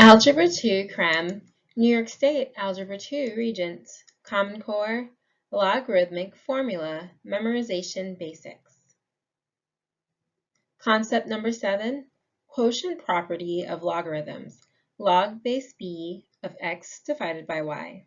Algebra 2 Cram, New York State, Algebra 2 Regents, Common Core, Logarithmic Formula, Memorization Basics. Concept number 7, Quotient property of logarithms, log base b of x divided by y.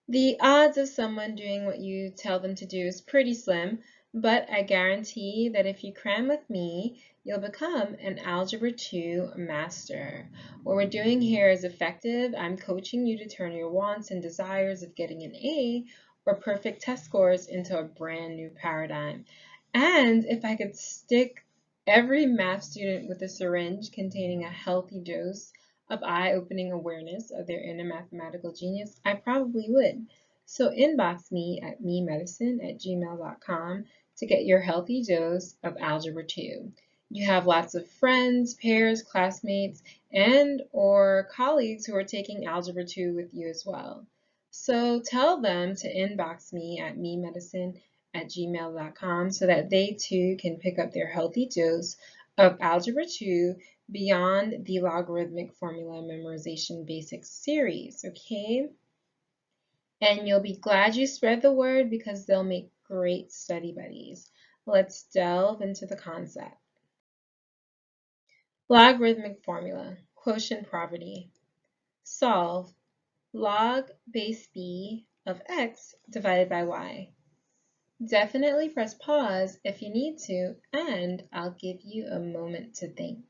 The odds of someone doing what you tell them to do is pretty slim, but I guarantee that if you cram with me, you'll become an Algebra 2 master. What we're doing here is effective. I'm coaching you to turn your wants and desires of getting an A or perfect test scores into a brand new paradigm. And if I could stick every math student with a syringe containing a healthy dose of eye-opening awareness of their inner mathematical genius, I probably would. So inbox me at memedicine@gmail.com to get your healthy dose of Algebra 2. You have lots of friends, peers, classmates, and or colleagues who are taking Algebra 2 with you as well. So tell them to inbox me at memedicine@gmail.com so that they too can pick up their healthy dose of Algebra 2 beyond the Logarithmic Formula Memorization Basics series, okay? And you'll be glad you spread the word because they'll make great study buddies. Let's delve into the concept. Logarithmic formula, quotient property. Solve log base b of x divided by y. Definitely press pause if you need to, and I'll give you a moment to think.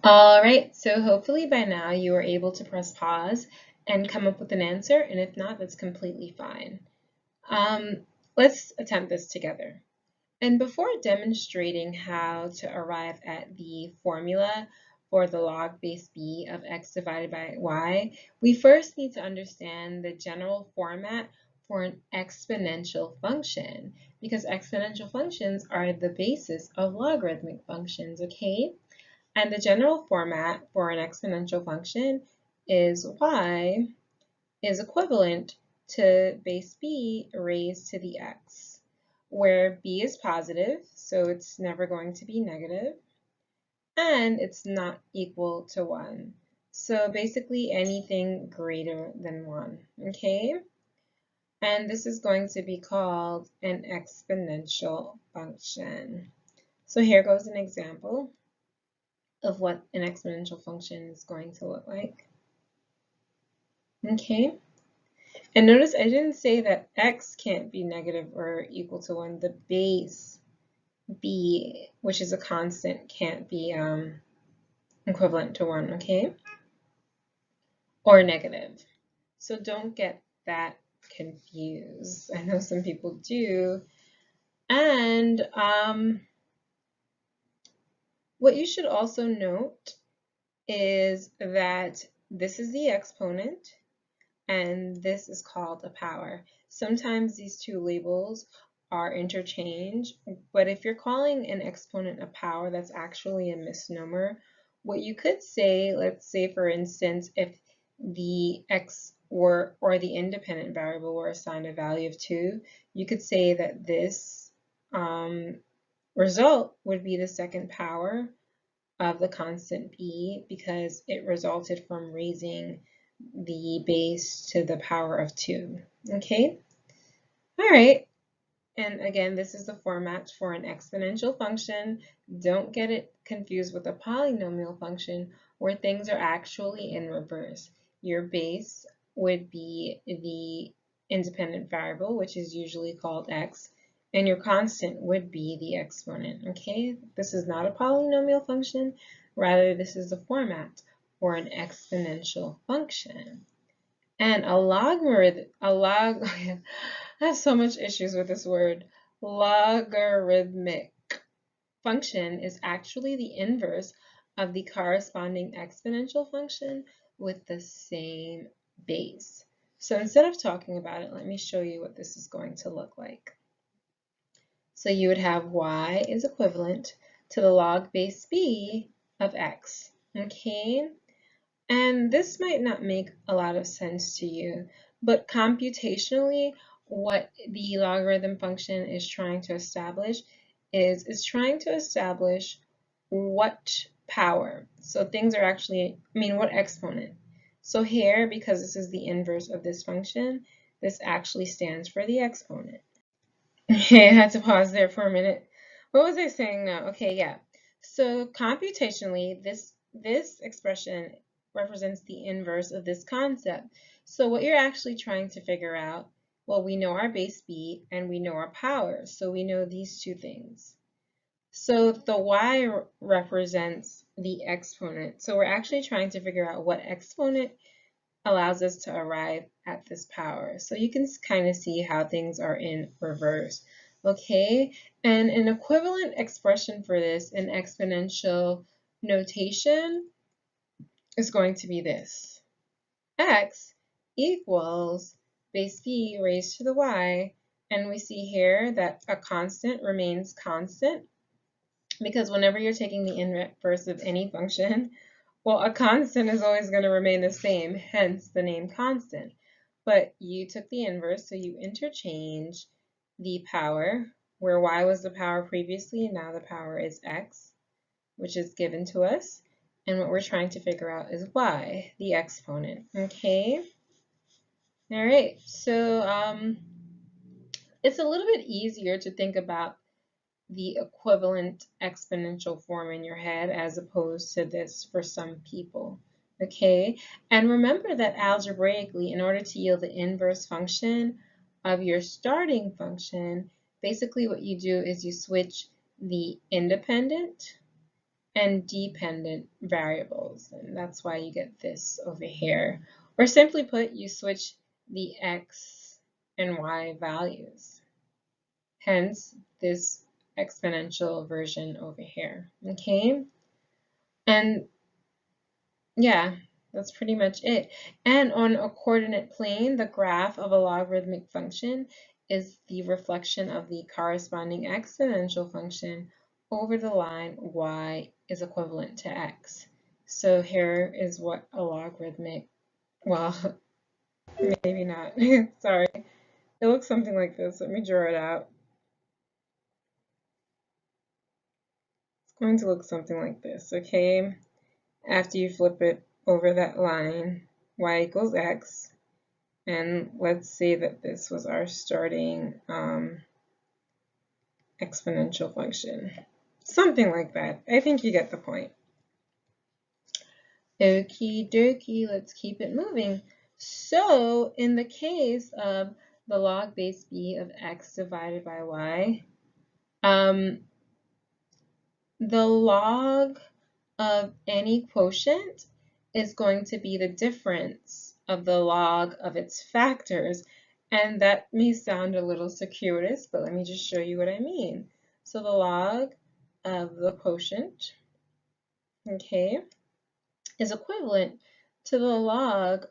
All right, so hopefully by now you are able to press pause and come up with an answer, and if not, that's completely fine. Let's attempt this together. And before demonstrating how to arrive at the formula for the log base b of x divided by y, we first need to understand the general format for an exponential function, because exponential functions are the basis of logarithmic functions, okay? And the general format for an exponential function is y is equivalent to base b raised to the x, where b is positive, so it's never going to be negative, and it's not equal to 1. So basically anything greater than 1, okay? And this is going to be called an exponential function. So here goes an example of what an exponential function is going to look like. Okay, and notice I didn't say that x can't be negative or equal to 1. The base b, which is a constant, can't be equivalent to 1, okay? Or negative. So don't get that confused. I know some people do. And what you should also note is that this is the exponent and this is called a power. Sometimes these two labels are interchanged, but if you're calling an exponent a power, that's actually a misnomer. What you could say, let's say for instance, if the x or the independent variable were assigned a value of 2, you could say that this result would be the second power of the constant b because it resulted from raising the base to the power of 2, okay? All right, and again, this is the format for an exponential function. Don't get it confused with a polynomial function where things are actually in reverse. Your base would be the independent variable, which is usually called x, and your constant would be the exponent, okay? This is not a polynomial function, rather this is the format for an exponential function. And I have so much issues with this word. Logarithmic function is actually the inverse of the corresponding exponential function with the same base. So instead of talking about it, let me show you what this is going to look like. So you would have y is equivalent to the log base b of x, okay? And this might not make a lot of sense to you, but computationally, what the logarithm function is trying to establish is it's trying to establish what power. So things are actually, what exponent. So here, because this is the inverse of this function, this actually stands for the exponent. Okay, I had to pause there for a minute. What was I saying now? Okay, yeah. So computationally, this expression represents the inverse of this concept. So what you're actually trying to figure out, well, we know our base b and we know our power, so we know these two things. So the y represents the exponent. So we're actually trying to figure out what exponent allows us to arrive at this power. So you can kind of see how things are in reverse. Okay, and an equivalent expression for this in exponential notation is going to be this. X equals base b raised to the y, and we see here that a constant remains constant because whenever you're taking the inverse of any function, well, a constant is always going to remain the same, hence the name constant. But you took the inverse, so you interchange the power, where y was the power previously, and now the power is x, which is given to us. And what we're trying to figure out is y, the exponent, okay? All right, so it's a little bit easier to think about the equivalent exponential form in your head as opposed to this for some people. Okay, and remember that algebraically, in order to yield the inverse function of your starting function, basically what you do is you switch the independent and dependent variables, and that's why you get this over here. Or simply put, you switch the x and y values. Hence, this exponential version over here, okay? And yeah, that's pretty much it. And on a coordinate plane, the graph of a logarithmic function is the reflection of the corresponding exponential function over the line y is equivalent to x. So here is what a logarithmic, well, maybe not, sorry. It looks something like this. Let me draw it out. It's going to look something like this, okay? After you flip it over that line, y equals x, and let's say that this was our starting exponential function. Something like that. I think you get the point. Okie dokie, let's keep it moving. So in the case of the log base b of x divided by y, the log of any quotient is going to be the difference of the log of its factors. And that may sound a little circuitous, but let me just show you what I mean. So the log of the quotient, okay, is equivalent to the log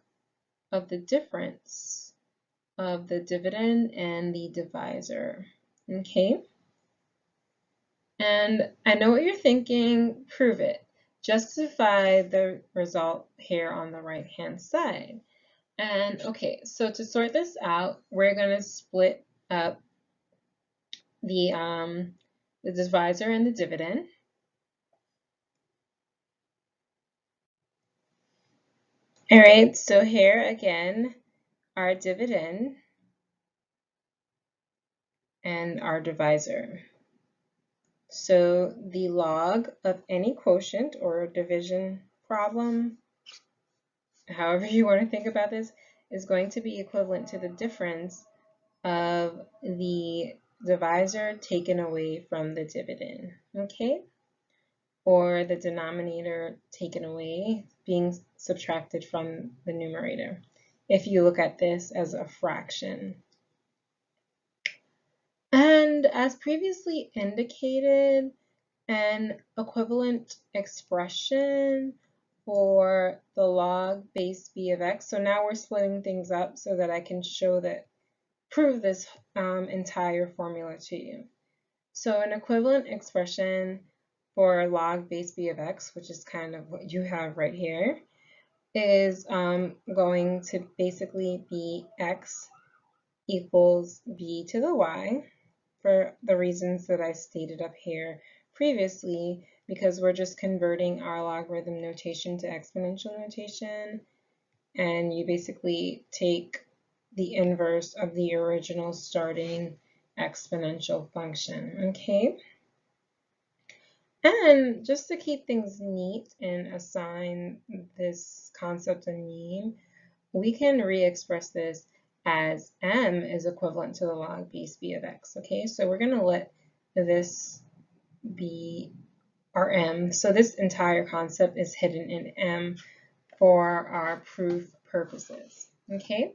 of the difference of the dividend and the divisor, okay? And I know what you're thinking, prove it. Justify the result here on the right-hand side. And okay, so to sort this out, we're going to split up the divisor and the dividend. All right, so here again, our dividend and our divisor. So the log of any quotient or division problem, however you want to think about this, is going to be equivalent to the difference of the divisor taken away from the dividend, okay? Or the denominator taken away being subtracted from the numerator, if you look at this as a fraction. And as previously indicated, an equivalent expression for the log base b of x. So now we're splitting things up so that I can prove this entire formula to you. So an equivalent expression for log base b of x, which is kind of what you have right here, is going to basically be x equals b to the y for the reasons that I stated up here previously, because we're just converting our logarithm notation to exponential notation, and you basically take the inverse of the original starting exponential function, okay? And just to keep things neat and assign this concept a name, we can re-express this as m is equivalent to the log base b of x, okay? So we're going to let this be our m. So this entire concept is hidden in m for our proof purposes, okay?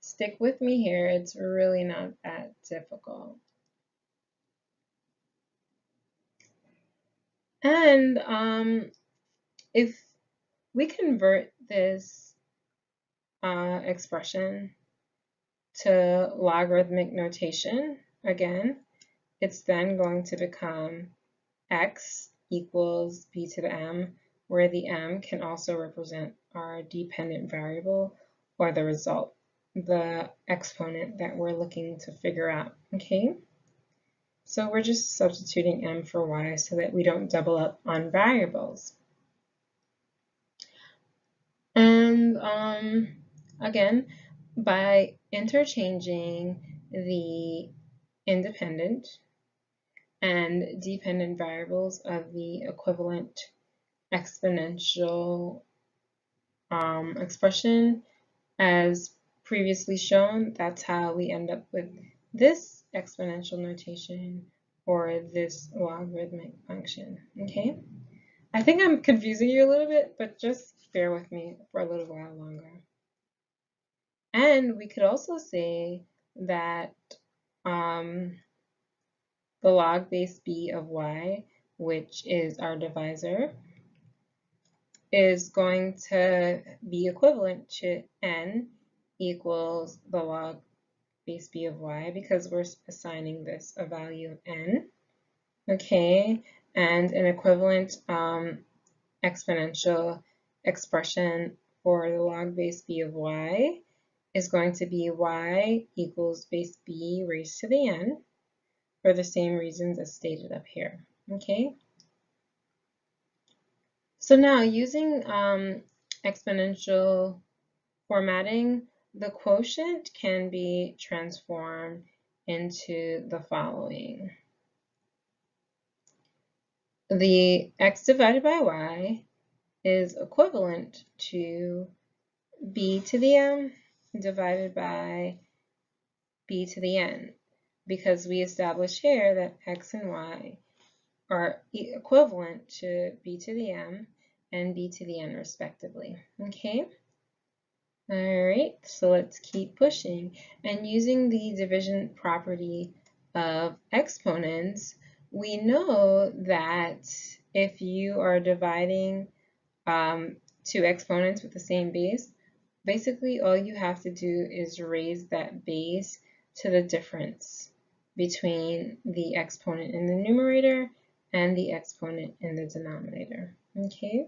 Stick with me here, it's really not that difficult. And if we convert this expression to logarithmic notation, again, it's then going to become x equals b to the m, where the m can also represent our dependent variable or the result, the exponent that we're looking to figure out, okay? So we're just substituting m for y so that we don't double up on variables. And again, by interchanging the independent and dependent variables of the equivalent exponential expression as previously shown, that's how we end up with this exponential notation or this logarithmic function, okay? I think I'm confusing you a little bit, but just bear with me for a little while longer. And we could also say that the log base b of y, which is our divisor, is going to be equivalent to n equals the log base b of y, because we're assigning this a value of n, okay? And an equivalent exponential expression for the log base b of y is going to be y equals base b raised to the n for the same reasons as stated up here, okay? So now using exponential formatting, the quotient can be transformed into the following. The x divided by y is equivalent to b to the m divided by b to the n, because we established here that x and y are equivalent to b to the m and b to the n respectively, okay? All right, so let's keep pushing. And using the division property of exponents, we know that if you are dividing two exponents with the same base, basically all you have to do is raise that base to the difference between the exponent in the numerator and the exponent in the denominator, okay?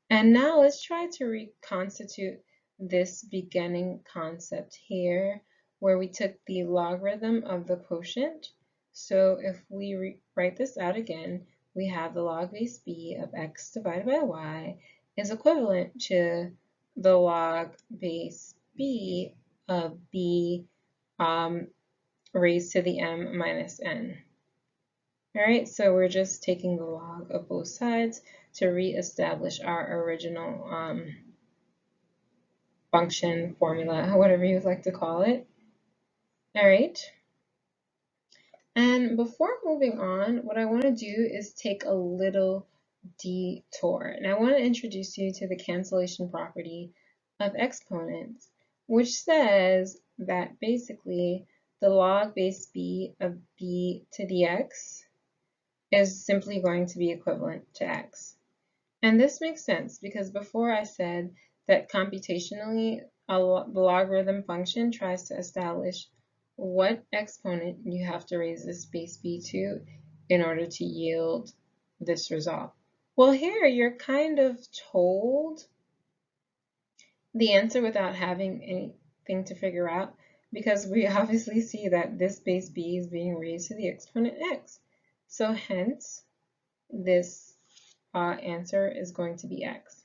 And now let's try to reconstitute this beginning concept here, where we took the logarithm of the quotient. So if we write this out again, we have the log base b of x divided by y is equivalent to the log base b of b raised to the m minus n. All right, so we're just taking the log of both sides to re-establish our original function, formula, whatever you would like to call it. All right. And before moving on, what I want to do is take a little detour. And I want to introduce you to the cancellation property of exponents, which says that basically the log base b of b to the x is simply going to be equivalent to x. And this makes sense because before I said that computationally the logarithm function tries to establish what exponent you have to raise this base b to in order to yield this result? Well, here you're kind of told the answer without having anything to figure out, because we obviously see that this base b is being raised to the exponent x. So hence, this answer is going to be x.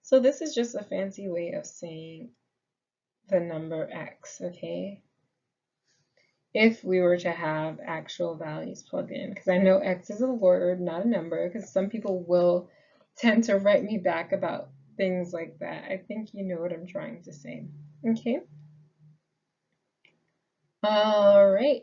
So this is just a fancy way of saying the number x, okay? If we were to have actual values plugged in, because I know x is a word, not a number, because some people will tend to write me back about things like that. I think you know what I'm trying to say, okay? All right,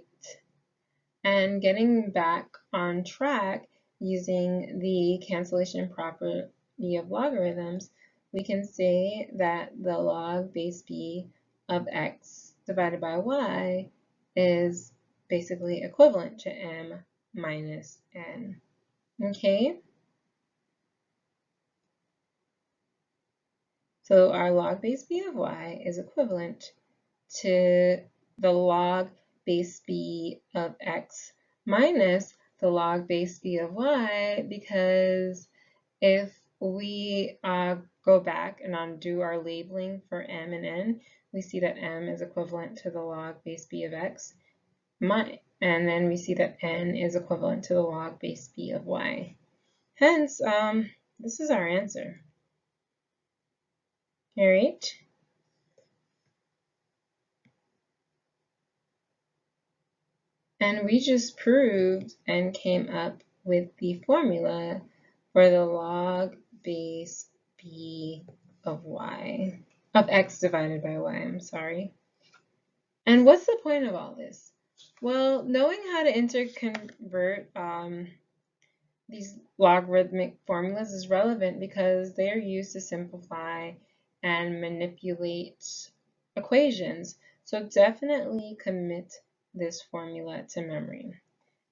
and getting back on track using the cancellation property of logarithms, we can say that the log base b of x divided by y is basically equivalent to m minus n. Okay? So our log base b of y is equivalent to the log base b of x minus the log base b of y, because if we go back and undo our labeling for m and n, we see that m is equivalent to the log base b of x, and then we see that n is equivalent to the log base b of y. Hence, this is our answer. All right. And we just proved and came up with the formula for the log base b of y, of x divided by y, I'm sorry. And what's the point of all this? Well, knowing how to interconvert these logarithmic formulas is relevant because they are used to simplify and manipulate equations. So definitely commit this formula to memory.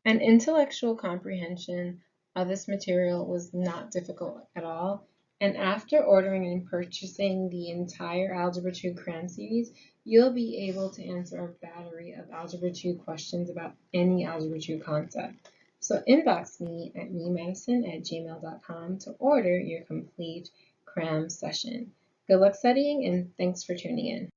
And intellectual comprehension of this material was not difficult at all. And after ordering and purchasing the entire Algebra 2 Cram series, you'll be able to answer a battery of Algebra 2 questions about any Algebra 2 concept. So inbox me at memadison@gmail.com to order your complete Cram session. Good luck studying, and thanks for tuning in.